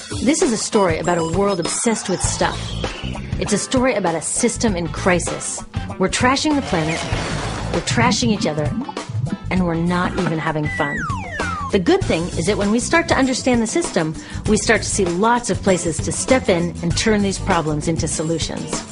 This is a story about a world obsessed with stuff. It's a story about a system in crisis. We're trashing the planet, we're trashing each other, and we're not even having fun. The good thing is that when we start to understand the system, we start to see lots of places to step in and turn these problems into solutions.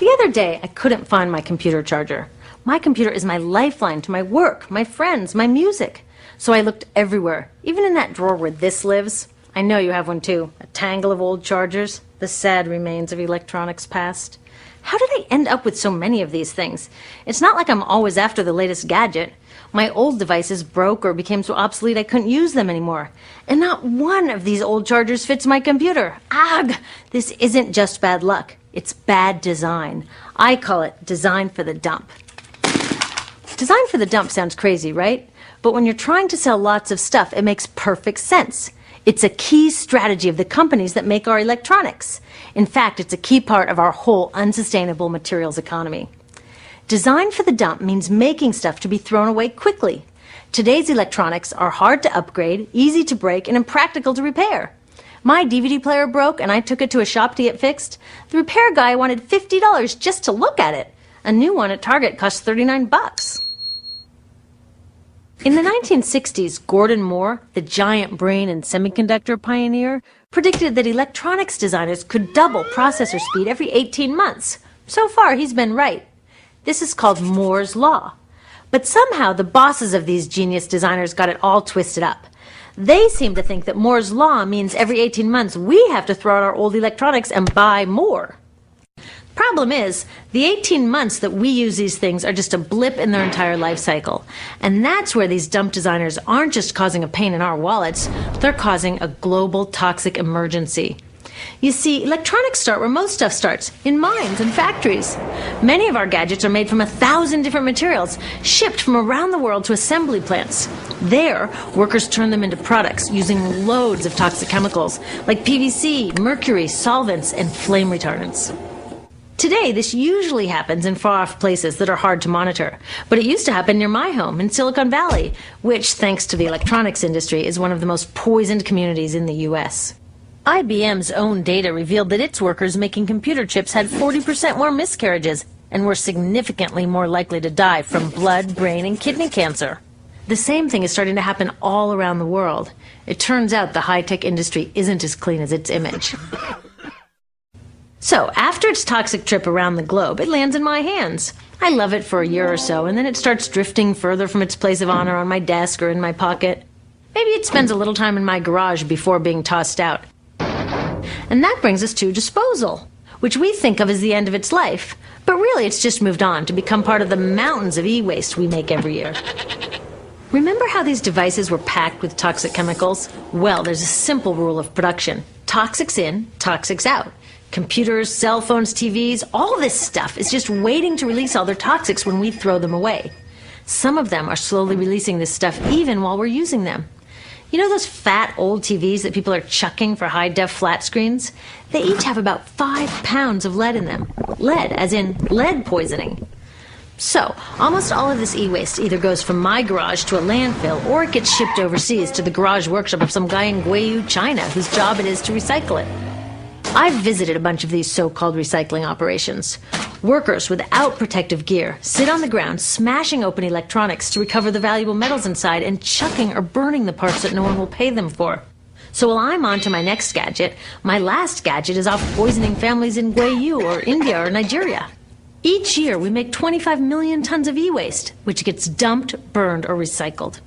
The other day, I couldn't find my computer charger. My computer is my lifeline to my work, my friends, my music. So I looked everywhere, even in that drawer where this lives. I know you have one too, a tangle of old chargers, the sad remains of electronics past. How did I end up with so many of these things? It's not like I'm always after the latest gadget. My old devices broke or became so obsolete I couldn't use them anymore. And not one of these old chargers fits my computer. Ugh! This isn't just bad luck. It's bad design. I call it design for the dump. Design for the dump sounds crazy, right? But when you're trying to sell lots of stuff, it makes perfect sense. It's a key strategy of the companies that make our electronics. In fact, it's a key part of our whole unsustainable materials economy. Design for the dump means making stuff to be thrown away quickly. Today's electronics are hard to upgrade, easy to break, and impractical to repair. My DVD player broke and I took it to a shop to get fixed. The repair guy wanted $50 just to look at it. A new one at Target cost $39. In the 1960s, Gordon Moore, the giant brain and semiconductor pioneer, predicted that electronics designers could double processor speed every 18 months. So far, he's been right. This is called Moore's Law. But somehow, the bosses of these genius designers got it all twisted up. They seem to think that Moore's Law means every 18 months we have to throw out our old electronics and buy more. Problem is, the 18 months that we use these things are just a blip in their entire life cycle. And that's where these dump designers aren't just causing a pain in our wallets, they're causing a global toxic emergency. You see, electronics start where most stuff starts, in mines and factories. Many of our gadgets are made from 1,000 different materials, shipped from around the world to assembly plants. There, workers turn them into products using loads of toxic chemicals like PVC, mercury, solvents, and flame retardants. Today, this usually happens in far-off places that are hard to monitor, but it used to happen near my home in Silicon Valley, which, thanks to the electronics industry, is one of the most poisoned communities in the U.S. IBM's own data revealed that its workers making computer chips had 40% more miscarriages and were significantly more likely to die from blood, brain, and kidney cancer. The same thing is starting to happen all around the world. It turns out the high-tech industry isn't as clean as its image. So, after its toxic trip around the globe, it lands in my hands. I love it for a year or so, and then it starts drifting further from its place of honor on my desk or in my pocket. Maybe it spends a little time in my garage before being tossed out. And that brings us to disposal, which we think of as the end of its life. But really, it's just moved on to become part of the mountains of e-waste we make every year. Remember how these devices were packed with toxic chemicals? Well, there's a simple rule of production. Toxics in, toxics out. Computers, cell phones, TVs, all this stuff is just waiting to release all their toxics when we throw them away. Some of them are slowly releasing this stuff even while we're using them. You know those fat old TVs that people are chucking for high-def flat screens? They each have about 5 pounds of lead in them. Lead, as in lead poisoning. So, almost all of this e-waste either goes from my garage to a landfill or it gets shipped overseas to the garage workshop of some guy in Guiyu, China, whose job it is to recycle it. I've visited a bunch of these so-called recycling operations. Workers without protective gear sit on the ground smashing open electronics to recover the valuable metals inside and chucking or burning the parts that no one will pay them for. So while I'm on to my next gadget, my last gadget is off poisoning families in Guiyu or India or Nigeria. Each year we make 25 million tons of e-waste, which gets dumped, burned, or recycled.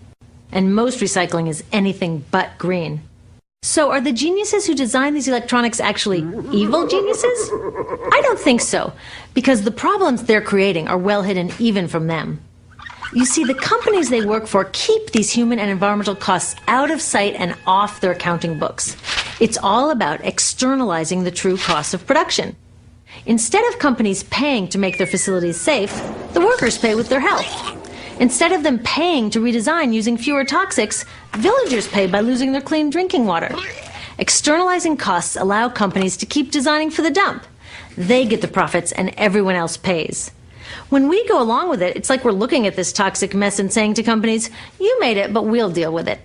And most recycling is anything but green. So are the geniuses who design these electronics actually evil geniuses? I don't think so, because the problems they're creating are well hidden even from them. You see, the companies they work for keep these human and environmental costs out of sight and off their accounting books. It's all about externalizing the true costs of production. Instead of companies paying to make their facilities safe, the workers pay with their health. Instead of them paying to redesign using fewer toxics, villagers pay by losing their clean drinking water. Externalizing costs allow companies to keep designing for the dump. They get the profits and everyone else pays. When we go along with it, it's like we're looking at this toxic mess and saying to companies, you made it, but we'll deal with it.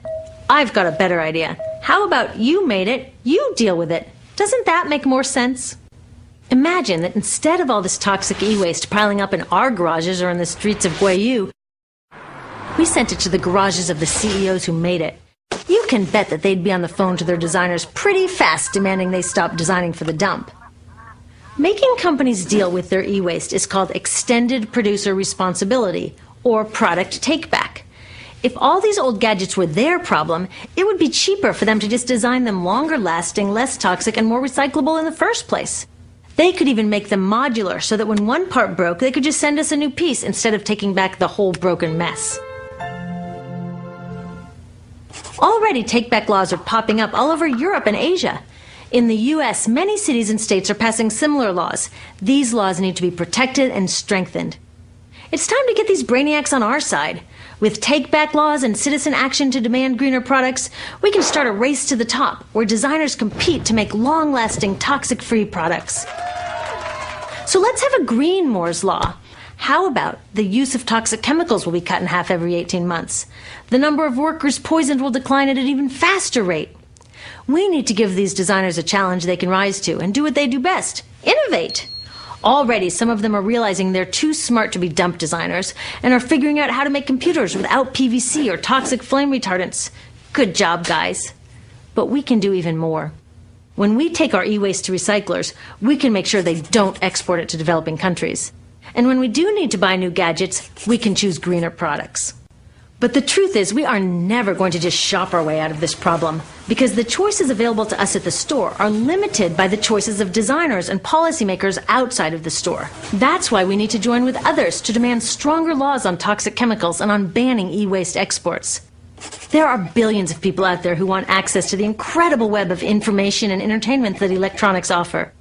I've got a better idea. How about you made it, you deal with it? Doesn't that make more sense? Imagine that instead of all this toxic e-waste piling up in our garages or in the streets of Guayu, we sent it to the garages of the CEOs who made it. You can bet that they'd be on the phone to their designers pretty fast demanding they stop designing for the dump. Making companies deal with their e-waste is called extended producer responsibility, or product take-back. If all these old gadgets were their problem, it would be cheaper for them to just design them longer lasting, less toxic, and more recyclable in the first place. They could even make them modular so that when one part broke, they could just send us a new piece instead of taking back the whole broken mess. Already take-back laws are popping up all over Europe and Asia. In the U.S., many cities and states are passing similar laws. These laws need to be protected and strengthened. It's time to get these brainiacs on our side. With take-back laws and citizen action to demand greener products, we can start a race to the top, where designers compete to make long-lasting, toxic-free products. So let's have a green Moore's Law. How about the use of toxic chemicals will be cut in half every 18 months? The number of workers poisoned will decline at an even faster rate. We need to give these designers a challenge they can rise to and do what they do best: innovate. Already, some of them are realizing they're too smart to be dump designers and are figuring out how to make computers without PVC or toxic flame retardants. Good job, guys. But we can do even more. When we take our e-waste to recyclers, we can make sure they don't export it to developing countries. And when we do need to buy new gadgets, we can choose greener products. But the truth is, we are never going to just shop our way out of this problem, because the choices available to us at the store are limited by the choices of designers and policymakers outside of the store. That's why we need to join with others to demand stronger laws on toxic chemicals and on banning e-waste exports. There are billions of people out there who want access to the incredible web of information and entertainment that electronics offer.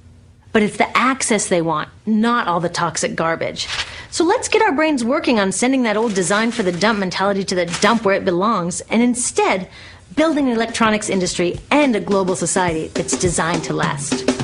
But it's the access they want, not all the toxic garbage. So let's get our brains working on sending that old design for the dump mentality to the dump where it belongs, and instead building an electronics industry and a global society that's designed to last.